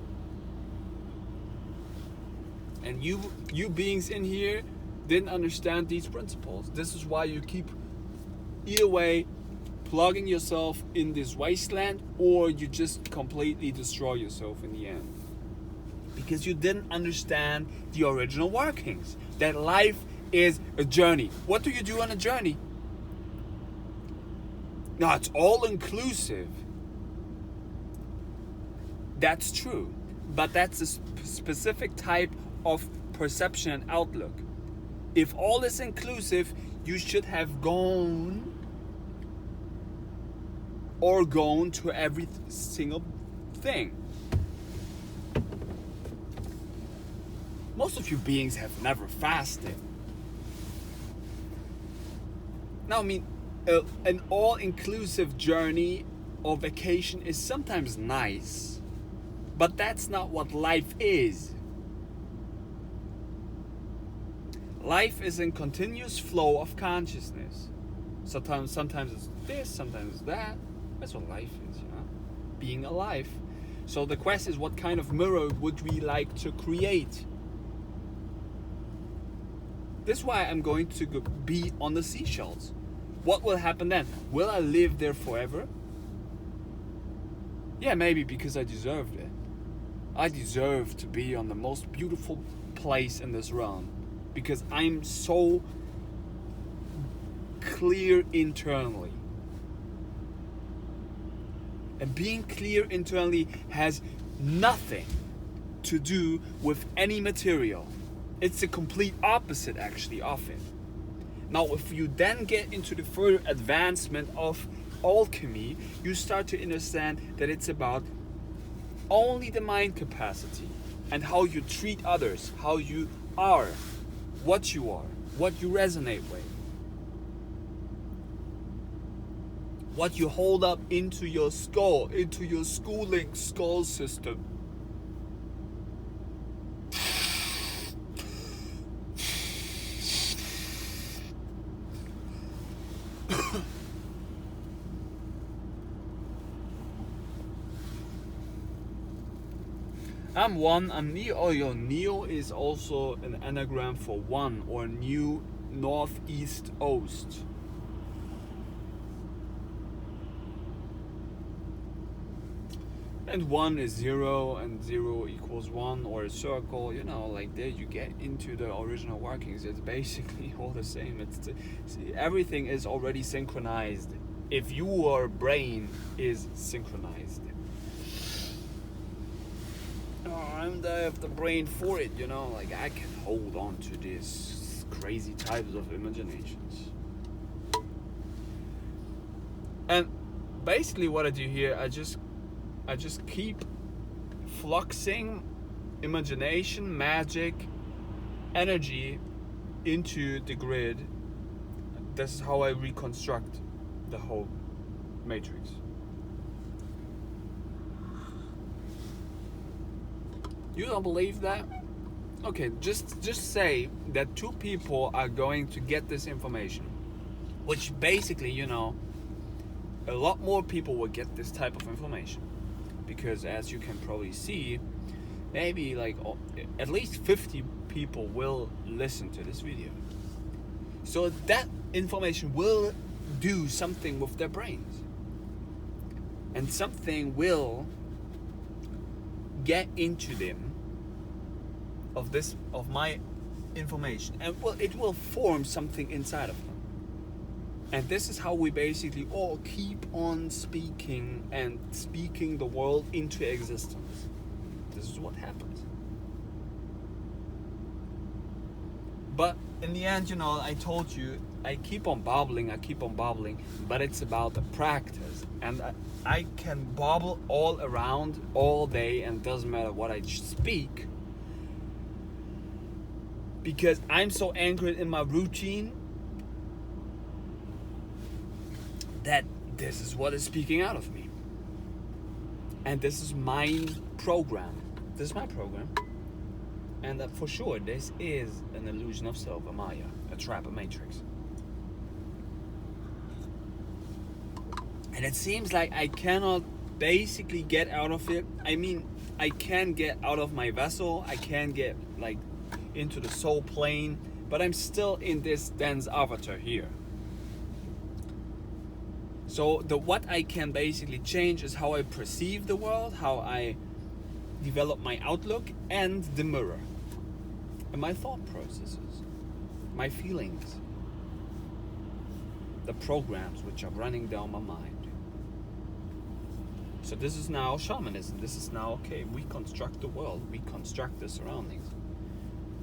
And you beings in here didn't understand these principles. This is why you keep either way plugging yourself in this wasteland, or you just completely destroy yourself in the end. Because you didn't understand the original workings. That life is a journey. What do you do on a journey? No, it's all inclusive. That's true, but that's a specific type of perception and outlook. If all is inclusive, you should have gone to every single thing. Most of you beings have never fasted. Now, I mean, an all-inclusive journey or vacation is sometimes nice. But that's not what life is. Life is a continuous flow of consciousness. Sometimes it's this, sometimes it's that. That's what life is, being alive. So the question is, what kind of mirror would we like to create? This is why I'm going to be on the seashells. What will happen then? Will I live there forever? Yeah, maybe, because I deserved it. I deserve to be on the most beautiful place in this realm because I'm so clear internally. And being clear internally has nothing to do with any material. It's the complete opposite, actually, of it. Now, if you then get into the further advancement of alchemy, you start to understand that it's about only the mind capacity and how you treat others, how you are, what you resonate with, what you hold up into your skull, into your schooling skull system. I'm one. I'm Neo. Oh, yo, Neo is also an anagram for one or new northeast ost. And 1 is 0, and 0 equals 1, or a circle. You know, like there you get into the original workings. It's basically all the same. Everything is already synchronized. If your brain is synchronized. And I have the brain for it, you know, like I can hold on to these crazy types of imaginations. And basically what I do here, I just keep fluxing imagination, magic, energy into the grid. This is how I reconstruct the whole matrix. You don't believe that? Okay, just say that 2 people are going to get this information, which basically, you know, a lot more people will get this type of information, because as you can probably see, maybe like at least 50 people will listen to this video. So that information will do something with their brains, and something will get into them of my information, and it will form something inside of them. And this is how we basically all keep on speaking the world into existence. This is what happens. But in the end, you know, I told you, I keep on babbling, but it's about the practice. And I can babble all around all day, and doesn't matter what I speak, because I'm so anchored in my routine that this is what is speaking out of me. And this is my program. This is my program. And for sure, this is an illusion of self, a Maya, a trap, a matrix. And it seems like I cannot basically get out of it. I mean, I can get out of my vessel. I can get like into the soul plane, but I'm still in this dense avatar here. So what I can basically change is how I perceive the world, how I develop my outlook, and the mirror, and my thought processes, my feelings, the programs which are running down my mind. So this is now shamanism. This is now, okay, we construct the world, we construct the surroundings.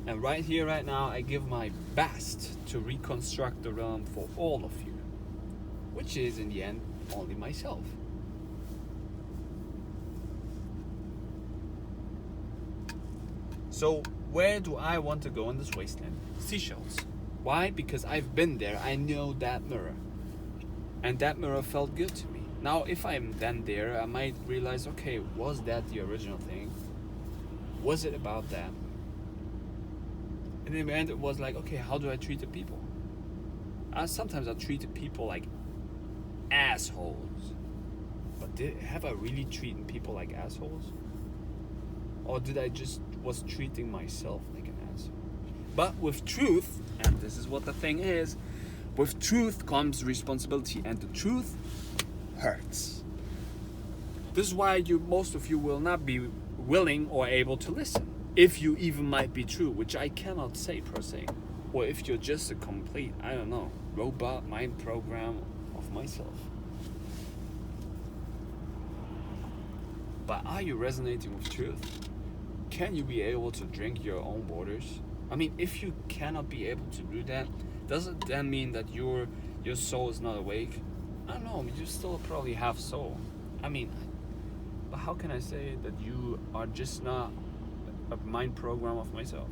And right here, right now, I give my best to reconstruct the realm for all of you, which is in the end only myself. So where do I want to go in this wasteland? Seashells. Why? Because I've been there. I know that mirror, and that mirror felt good to me. Now if I'm then there, I might realize, okay, was that the original thing? Was it about that? And in the end, it was like, okay, how do I treat the people? Sometimes I treat the people like assholes. But have I really treated people like assholes? Or did I just was treating myself like an asshole? But with truth, and this is what the thing is, with truth comes responsibility, and the truth hurts. This is why most of you will not be willing or able to listen. If you even might be true, which I cannot say per se. Or if you're just a complete, I don't know, robot mind program of myself. But are you resonating with truth? Can you be able to drink your own waters? I mean, if you cannot be able to do that, does it then mean that your soul is not awake? I don't know, you still probably have soul. I mean, but how can I say that you are just not a mind program of myself?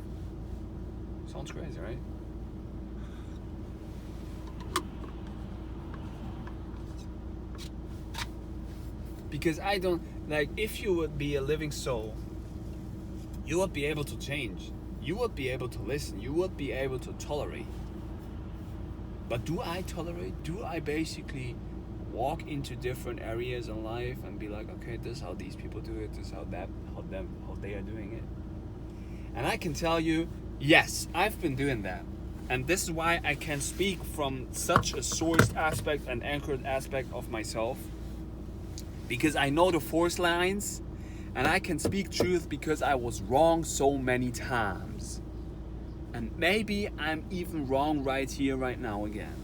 Sounds crazy, right? Because I don't, like, if you would be a living soul, you would be able to change. You would be able to listen. You would be able to tolerate. But do I tolerate? Do I basically walk into different areas in life and be like, okay, this is how these people do it, this is how they are doing it. And I can tell you, yes, I've been doing that. And this is why I can speak from such a sourced aspect and anchored aspect of myself. Because I know the force lines, and I can speak truth because I was wrong so many times. And maybe I'm even wrong right here, right now again.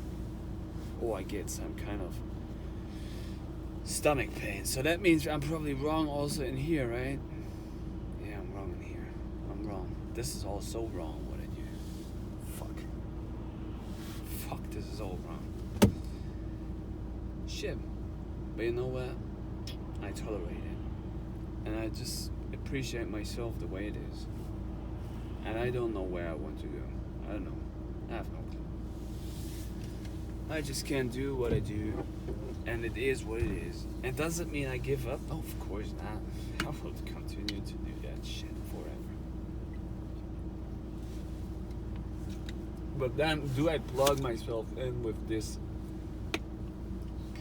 Oh, I get some kind of stomach pain. So that means I'm probably wrong also in here, right? Yeah, I'm wrong in here. I'm wrong. This is all so wrong what I do. Fuck, this is all wrong. Shit. But you know what? I tolerate it. And I just appreciate myself the way it is. And I don't know where I want to go. I don't know. I have no clue. I just can't do what I do. And it is what it is. And does it mean I give up? Oh, of course not. I will continue to do that shit forever. But then, do I plug myself in with this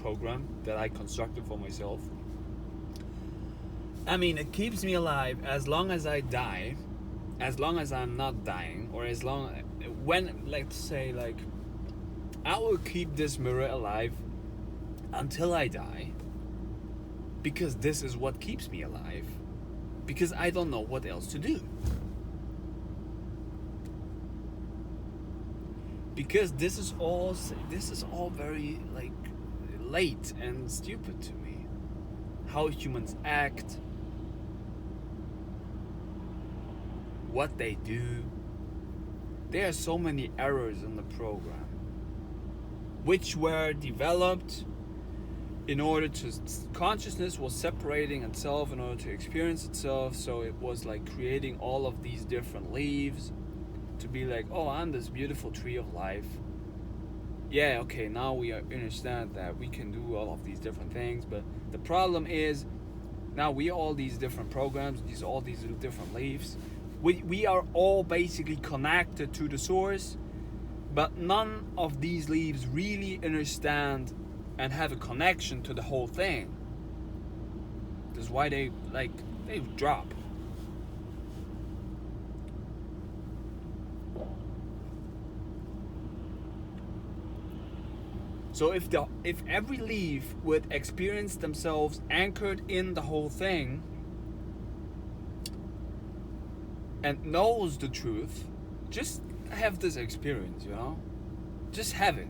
program that I constructed for myself? I mean, it keeps me alive as long as I die, as long as I'm not dying, or as long when, let's say, like, I will keep this mirror alive until I die, because this is what keeps me alive, because I don't know what else to do. Because this is all very, like, late and stupid to me. How humans act, what they do. There are so many errors in the program, which were developed in order to, consciousness was separating itself in order to experience itself. So it was like creating all of these different leaves to be like, oh, I'm this beautiful tree of life. Yeah, okay, now we understand that we can do all of these different things, but the problem is now we all these different programs, all these different leaves. We are all basically connected to the source, but none of these leaves really understand and have a connection to the whole thing. That's why they drop. So if every leaf would experience themselves anchored in the whole thing and knows the truth, just have this experience, you know? Just have it.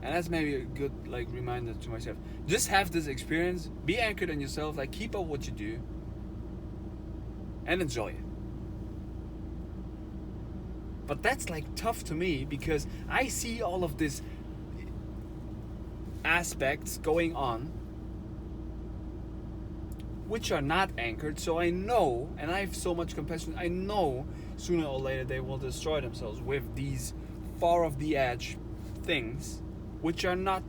And that's maybe a good reminder to myself. Just have this experience, be anchored in yourself, keep up what you do, and enjoy it. But that's tough to me because I see all of this aspects going on which are not anchored, so I know, and I have so much compassion, I know sooner or later they will destroy themselves with these far off the edge things which are not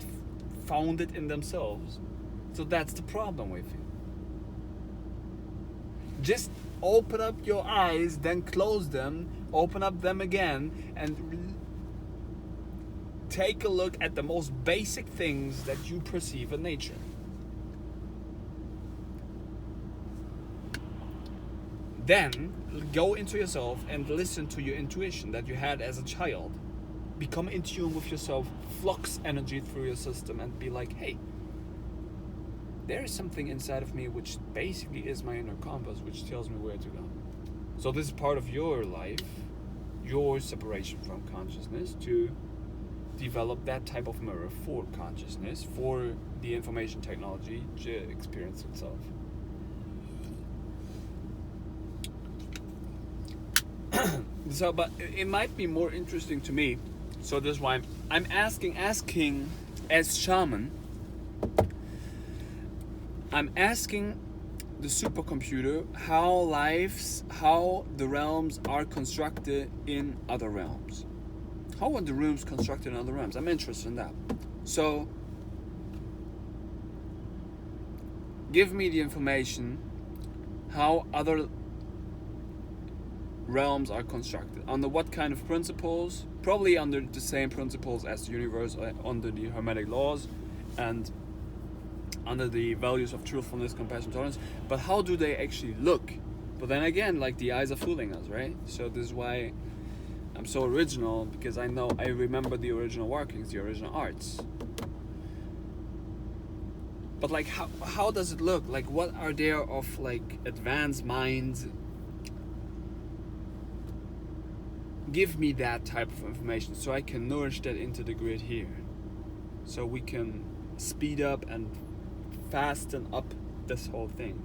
founded in themselves. So that's the problem with it. Just open up your eyes, then close them, open up them again, and take a look at the most basic things that you perceive in nature. Then go into yourself and listen to your intuition that you had as a child. Become in tune with yourself, flux energy through your system, and be like, hey, there is something inside of me which basically is my inner compass, which tells me where to go. So this is part of your life, your separation from consciousness, to develop that type of mirror for consciousness, for the information technology to experience itself. So, but it might be more interesting to me. So this is why I'm asking as shaman. I'm asking the supercomputer how the realms are constructed in other realms. How are the rooms constructed in other realms? I'm interested in that. So, give me the information how other realms are constructed. Under what kind of principles? Probably under the same principles as the universe, under the Hermetic laws. And under the values of truthfulness, compassion, tolerance. But how do they actually look? But then again, like, the eyes are fooling us, right? So this is why I'm so original, because I remember the original workings, the original arts. But like, how does it look? Like, what are there of like advanced minds? Give me that type of information so I can nourish that into the grid here. So we can speed up and fasten up this whole thing.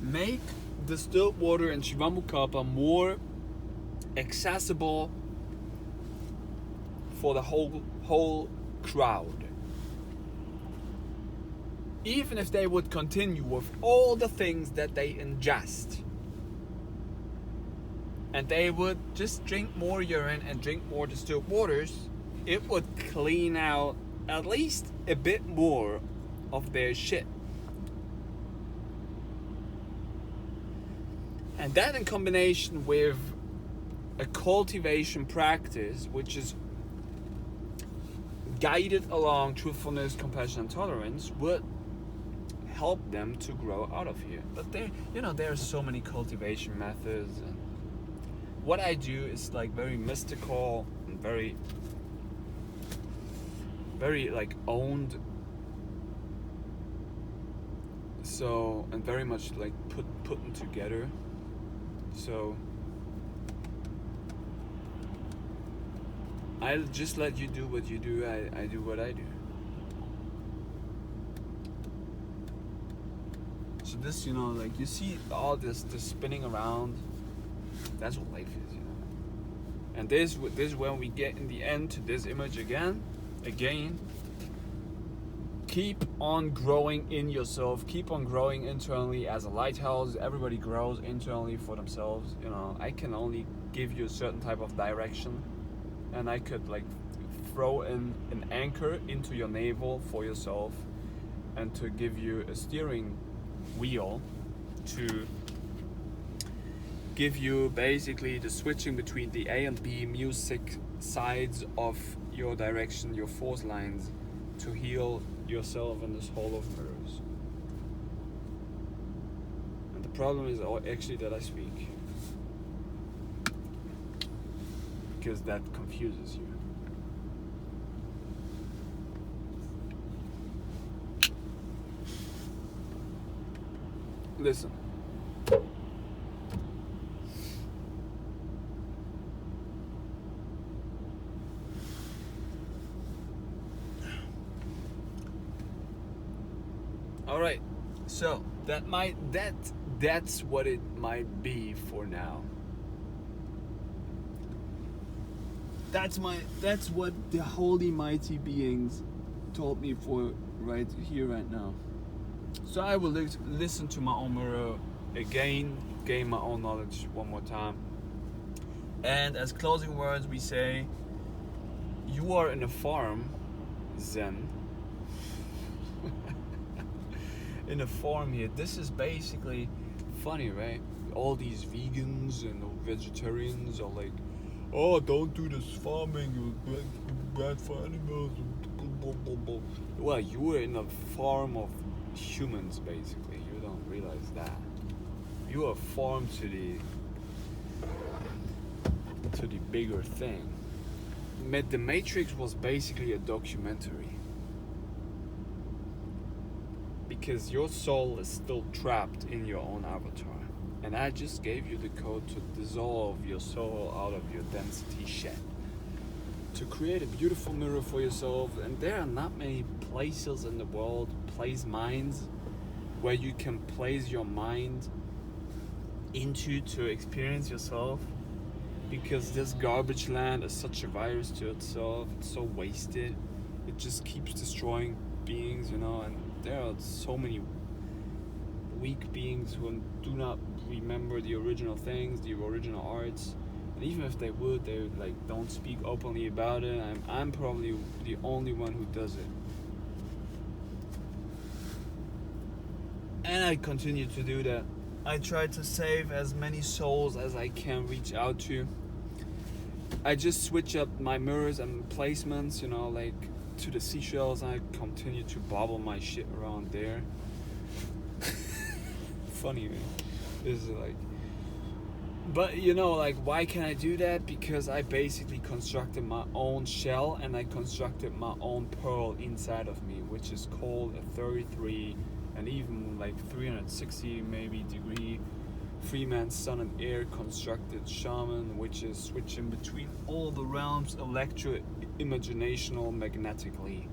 Make distilled water and Shivamukapa more accessible for the whole crowd. Even if they would continue with all the things that they ingest, and they would just drink more urine and drink more distilled waters, it would clean out at least a bit more of their shit. And that, in combination with a cultivation practice which is guided along truthfulness, compassion, and tolerance, would help them to grow out of here. But there are so many cultivation methods, and what I do is like very mystical and very like owned. So, and very much like putting together. So I'll just let you do what you do. I do what I do. So this, like, you see all this spinning around. That's what life is, And this is when we get in the end to this image again. Keep on growing in yourself. Keep on growing internally as a lighthouse. Everybody grows internally for themselves. I can only give you a certain type of direction, and I could like throw in an anchor into your navel for yourself, and to give you a steering wheel to give you basically the switching between the A and B music sides of your direction, your force lines, to heal yourself in this hall of mirrors. And the problem is actually that I speak, because that confuses you. Listen. All right, so that's what it might be for now. That's what the holy mighty beings told me for right here, right now. So I will listen to my own mirror again, gain my own knowledge one more time. And as closing words, we say, you are in a farm, Zen. In a farm here. This is basically funny, right? All these vegans and vegetarians are like, oh, don't do this farming, it's bad for animals. Well, you are in a farm of humans, basically. You don't realize that. You are farmed to the bigger thing. The Matrix was basically a documentary, because your soul is still trapped in your own avatar, and I just gave you the code to dissolve your soul out of your density shed, to create a beautiful mirror for yourself. And there are not many places in the world, minds, where you can place your mind into to experience yourself, because this garbage land is such a virus to itself. It's so wasted. It just keeps destroying beings, and there are so many weak beings who do not remember the original things, the original arts. And even if they would, they would, like, don't speak openly about it. I'm probably the only one who does it. And I continue to do that. I try to save as many souls as I can reach out to. I just switch up my mirrors and placements, you know, like to the seashells. I continue to bobble my shit around there. Funny, man. This is like, but you know, like, why can I do that? Because I basically constructed my own shell, and I constructed my own pearl inside of me, which is called a 33 and even like 360 maybe degree Freeman sun and air constructed shaman, which is switching between all the realms, electro, imaginational, magnetically.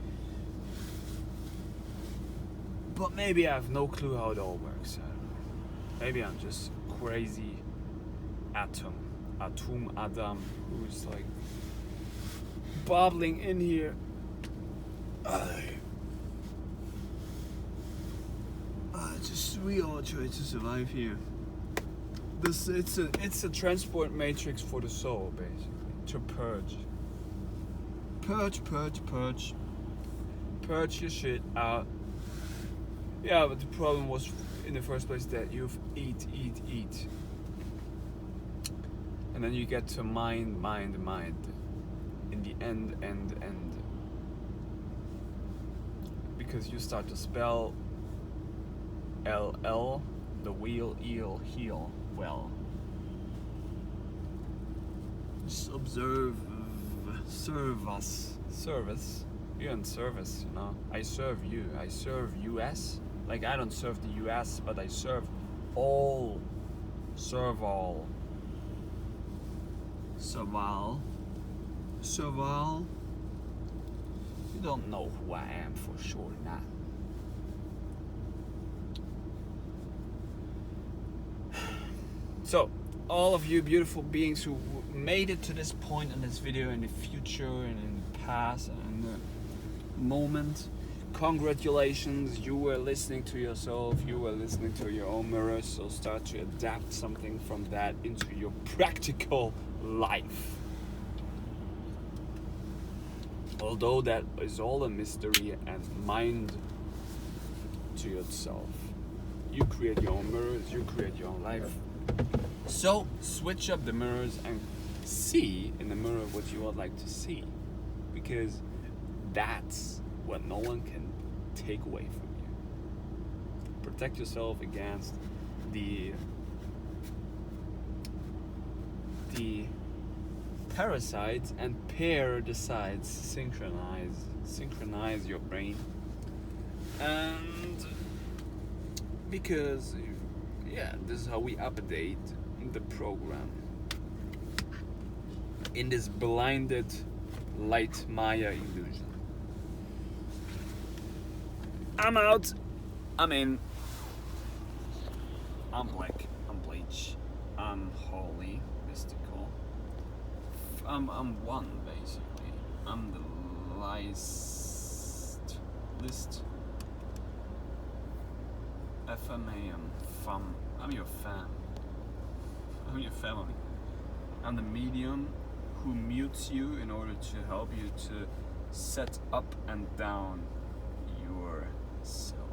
But maybe I have no clue how it all works. I don't know. Maybe I'm just crazy Adam, who's like bobbling in here. We all try to survive here. It's a transport matrix for the soul, basically, to purge your shit out. Yeah, but the problem was in the first place that you've eat, and then you get to mind. In the end, because you start to spell LL, the wheel, eel, heel, well. Just observe, service. You're in service, you know. I serve you. I serve US. Like, I don't serve the US, but I serve all. Serve all. Serval. You don't know who I am for sure now. So, all of you beautiful beings who made it to this point in this video, in the future and in the past and in the moment, congratulations, you were listening to yourself, you were listening to your own mirrors, so start to adapt something from that into your practical life. Although that is all a mystery and mind to yourself. You create your own mirrors, you create your own life. So switch up the mirrors and see in the mirror what you would like to see, because that's what no one can take away from you. Protect yourself against the parasites and pair the sides. Synchronize your brain, and because this is how we update the program in this blinded light Maya illusion. I'm out. I'm in. I'm black. I'm bleach. I'm holy, mystical. I'm one, basically. I'm the list. Fam. I'm your fam. I'm your family. I'm the medium who mutes you in order to help you to set up and down yourself.